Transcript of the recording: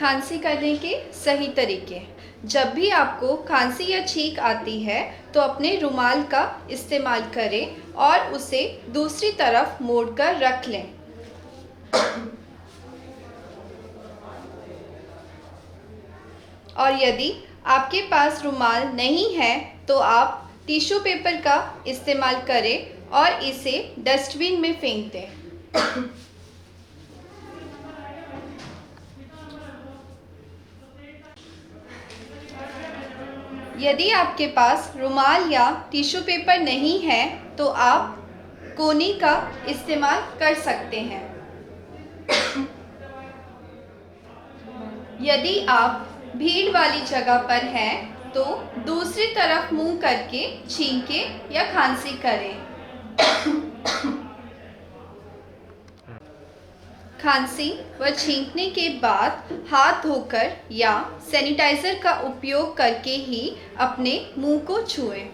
खांसी करने के सही तरीके। जब भी आपको खांसी या छींक आती है तो अपने रुमाल का इस्तेमाल करें और उसे दूसरी तरफ मोड़कर रख लें। और यदि आपके पास रुमाल नहीं है तो आप टिश्यू पेपर का इस्तेमाल करें और इसे डस्टबिन में फेंक दें। यदि आपके पास रुमाल या टिश्यू पेपर नहीं है तो आप कोनी का इस्तेमाल कर सकते हैं। यदि आप भीड़ वाली जगह पर हैं तो दूसरी तरफ मुंह करके छींकें या खांसी करें। खांसी व छींकने के बाद हाथ धोकर या सैनिटाइज़र का उपयोग करके ही अपने मुंह को छुएं।